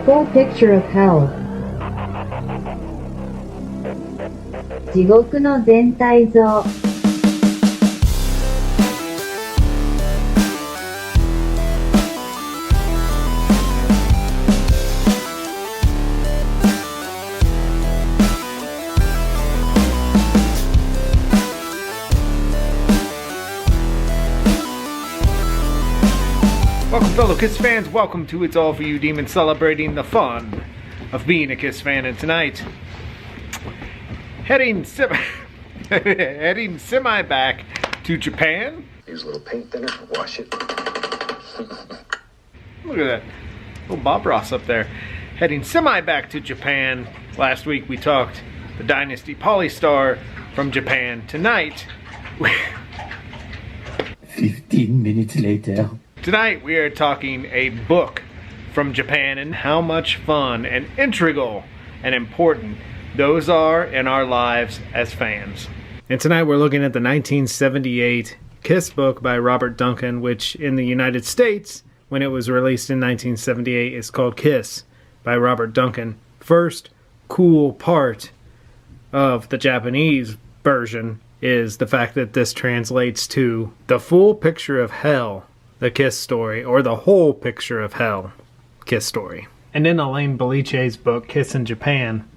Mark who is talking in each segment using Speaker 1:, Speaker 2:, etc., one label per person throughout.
Speaker 1: Full picture of hell. 地獄の全体像。
Speaker 2: Welcome, fellow Kiss fans. Welcome to It's All For You Demons, celebrating the fun of being a Kiss fan. And tonight, heading semi back to Japan.
Speaker 3: Use a little paint thinner, wash it.
Speaker 2: Look at that. Little Bob Ross up there. Heading semi back to Japan. Last week we talked the Dynasty Polystar from Japan. Tonight,
Speaker 4: 15 minutes later.
Speaker 2: Tonight we are talking a book from Japan and how much fun and integral and important those are in our lives as fans. And tonight we're looking at the 1978 Kiss book by Robert Duncan, which in the United States, when it was released in 1978, is called Kiss by Robert Duncan. First cool part of the Japanese version is the fact that this translates to The Full Picture of Hell, the Kiss Story, or The Whole Picture of Hell, Kiss Story. And in Elaine Belice's book, Kiss in Japan,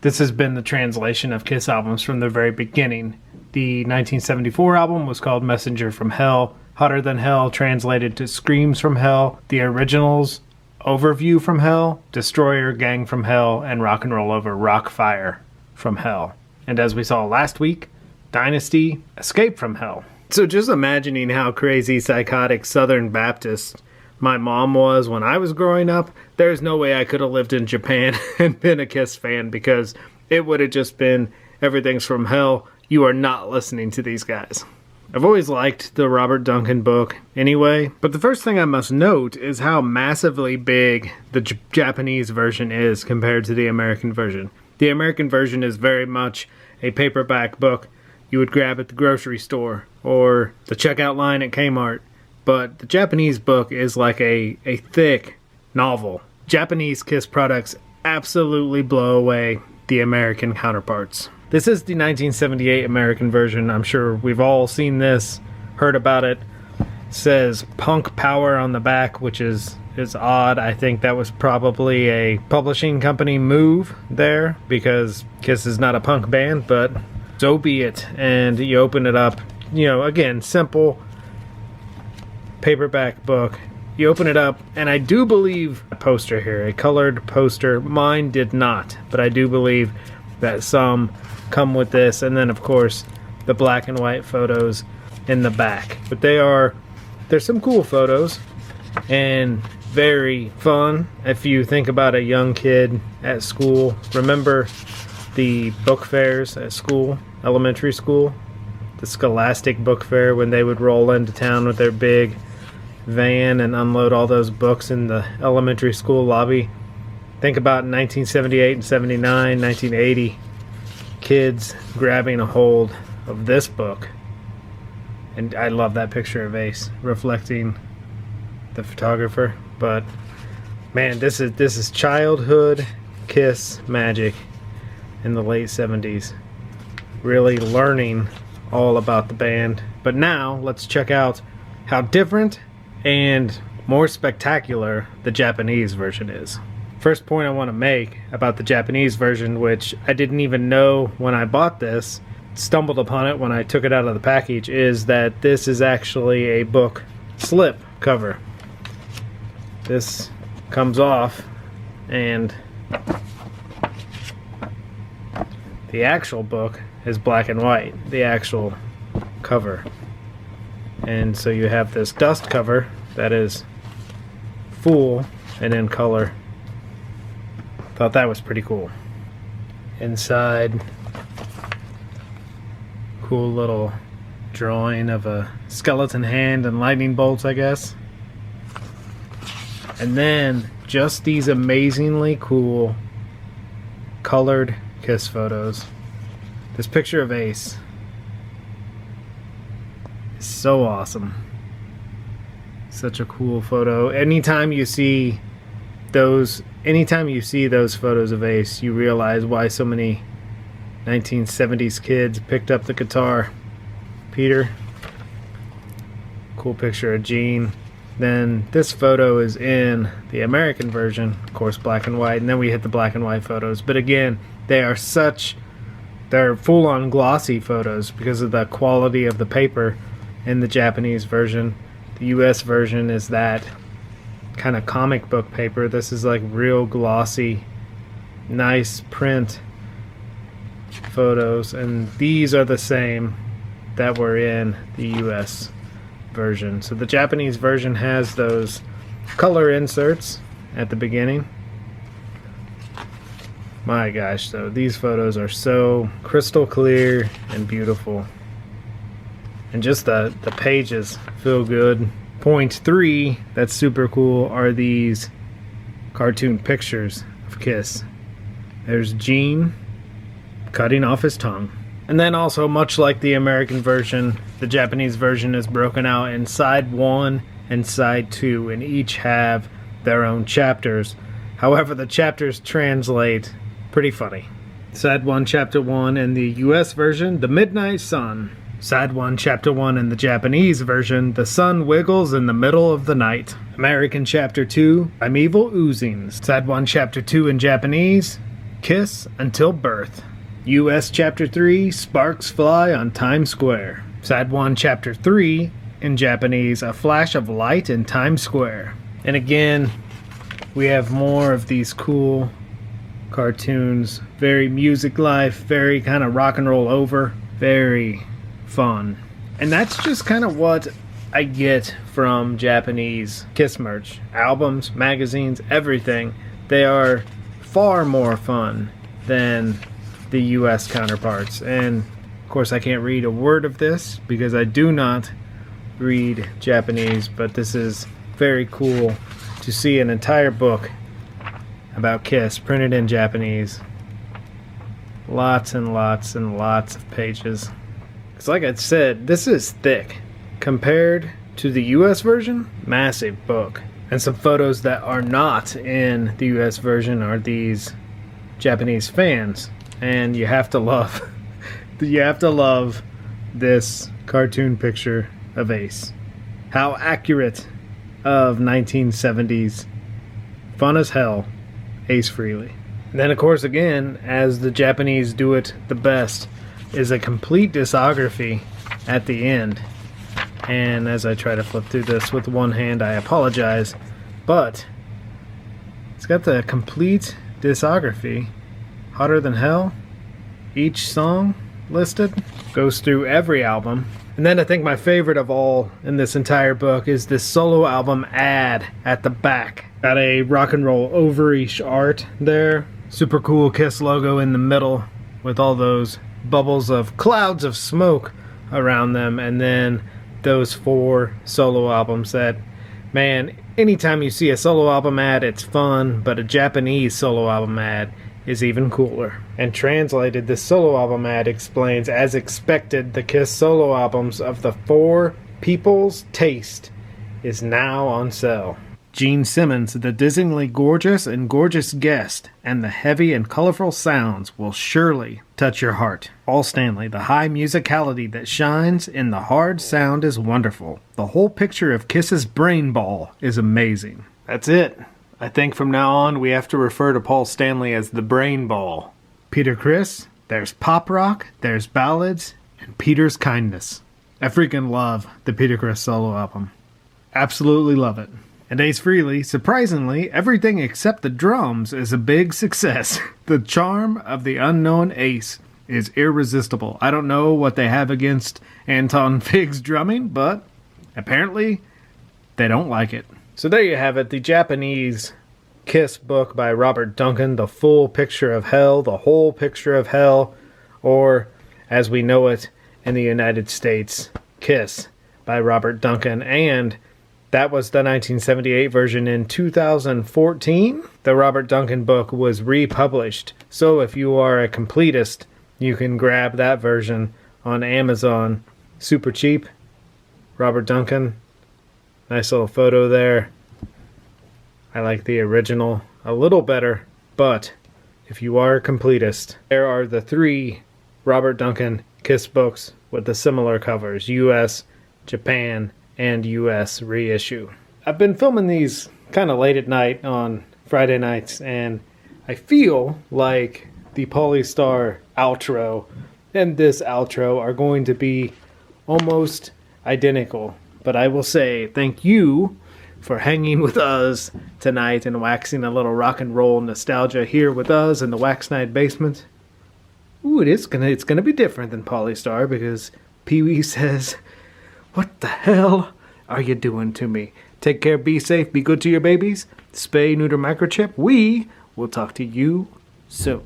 Speaker 2: this has been the translation of Kiss albums from the very beginning. The 1974 album was called Messenger from Hell, Hotter Than Hell translated to Screams from Hell, the originals, Overview from Hell, Destroyer, Gang from Hell, and Rock and Roll Over Rockfire from Hell. And as we saw last week, Dynasty, Escape from Hell. So just imagining how crazy psychotic Southern Baptist my mom was when I was growing up, there's no way I could have lived in Japan and been a Kiss fan, because it would have just been everything's from hell. You are not listening to these guys. I've always liked the Robert Duncan book anyway, but the first thing I must note is how massively big the Japanese version is compared to the American version. The American version is very much a paperback book you would grab at the grocery store or the checkout line at Kmart. But the Japanese book is like a thick novel. Japanese Kiss products absolutely blow away the American counterparts. This is the 1978 American version. I'm sure we've all seen this, heard about it. It says Punk Power on the back, which is odd. I think that was probably a publishing company move there, because Kiss is not a punk band, but so be it. And you open it up, again, simple paperback book. You open it up, and I do believe a poster here, a colored poster. Mine did not, but I do believe that some come with this, and then of course the black and white photos in the back. But there's some cool photos and very fun. If you think about a young kid at school, remember the book fairs at school, elementary school, the Scholastic Book Fair, when they would roll into town with their big van and unload all those books in the elementary school lobby. Think about 1978 and 79, 1980, kids grabbing a hold of this book. And I love that picture of Ace reflecting the photographer. But man, this is childhood Kiss magic in the late 70s. Really learning all about the band. But now let's check out how different and more spectacular the Japanese version is. First point I want to make about the Japanese version, which I didn't even know when I bought this, stumbled upon it when I took it out of the package, is that this is actually a book slip cover. This comes off, and the actual book is black and white, the actual cover. And so you have this dust cover that is full and in color. Thought that was pretty cool. Inside, cool little drawing of a skeleton hand and lightning bolts, I guess. And then just these amazingly cool colored Kiss photos. This picture of Ace is so awesome. Such a cool photo. Anytime you see anytime you see those photos of Ace, you realize why so many 1970s kids picked up the guitar. Peter, cool picture of Gene. Then this photo is in the American version, of course, black and white, and then we hit the black and white photos. But again, they're full-on glossy photos because of the quality of the paper in the Japanese version. The US version is that kind of comic book paper. This is like real glossy, nice print photos, and these are the same that were in the US version. So the Japanese version has those color inserts at the beginning. My gosh, though, these photos are so crystal clear and beautiful. And just the pages feel good. Point 3, that's super cool, are these cartoon pictures of Kiss. There's Gene cutting off his tongue. And then also, much like the American version, the Japanese version is broken out in side 1 and side 2, and each have their own chapters. However, the chapters translate pretty funny. Side 1, Chapter 1 in the US version, The Midnight Sun. Side 1, Chapter 1 in the Japanese version, The Sun Wiggles in the Middle of the Night. American Chapter 2, Primeval Oozings. Side 1, Chapter 2 in Japanese, Kiss Until Birth. US Chapter 3, Sparks Fly on Times Square. Side 1, Chapter 3 in Japanese, A Flash of Light in Times Square. And again, we have more of these cool cartoons. Very music life, very kind of rock and roll over, very fun. And that's just kind of what I get from Japanese Kiss merch. Albums, magazines, everything. They are far more fun than the US counterparts. And of course I can't read a word of this because I do not read Japanese, but this is very cool to see an entire book about Kiss printed in Japanese. Lots and lots and lots of pages. Because like I said, this is thick. Compared to the US version, massive book. And some photos that are not in the US version are these Japanese fans. And you have to love this cartoon picture of Ace. How accurate of 1970s. Fun as hell, Ace Frehley. And then of course again, as the Japanese do it the best, is a complete discography at the end. And as I try to flip through this with one hand, I apologize, but it's got the complete discography. Hotter Than Hell, each song listed, goes through every album. And then I think my favorite of all in this entire book is this solo album ad at the back. Got a rock and roll overish art there. Super cool Kiss logo in the middle with all those bubbles of clouds of smoke around them, and then those 4 solo albums that, man, anytime you see a solo album ad, it's fun, but a Japanese solo album ad is even cooler. And translated, this solo album ad explains, as expected, the Kiss solo albums of the 4 people's taste is now on sale. Gene Simmons, the dizzyingly gorgeous and gorgeous guest, and the heavy and colorful sounds will surely touch your heart. Paul Stanley, the high musicality that shines in the hard sound is wonderful. The whole picture of Kiss's brain ball is amazing. That's it. I think from now on we have to refer to Paul Stanley as the brain ball. Peter Criss, there's pop rock, there's ballads, and Peter's kindness. I freaking love the Peter Criss solo album. Absolutely love it. And Ace Frehley, surprisingly, everything except the drums is a big success. The charm of the unknown Ace is irresistible. I don't know what they have against Anton Fig's drumming, but apparently they don't like it. So there you have it, the Japanese Kiss book by Robert Duncan, The Full Picture of Hell, The Whole Picture of Hell, or as we know it in the United States, Kiss by Robert Duncan. And that was the 1978 version. In 2014, the Robert Duncan book was republished. So if you are a completist, you can grab that version on Amazon. Super cheap. Robert Duncan. Nice little photo there. I like the original a little better, but if you are a completist, there are the 3 Robert Duncan Kiss books with the similar covers, US, Japan, and US reissue. I've been filming these kind of late at night on Friday nights, and I feel like the Polystar outro and this outro are going to be almost identical. But I will say thank you for hanging with us tonight and waxing a little rock and roll nostalgia here with us in the Wax Night basement. Ooh, it's gonna be different than Polystar because Pee-wee says, "What the hell are you doing to me? Take care, be safe, be good to your babies, spay, neuter, microchip. We will talk to you soon."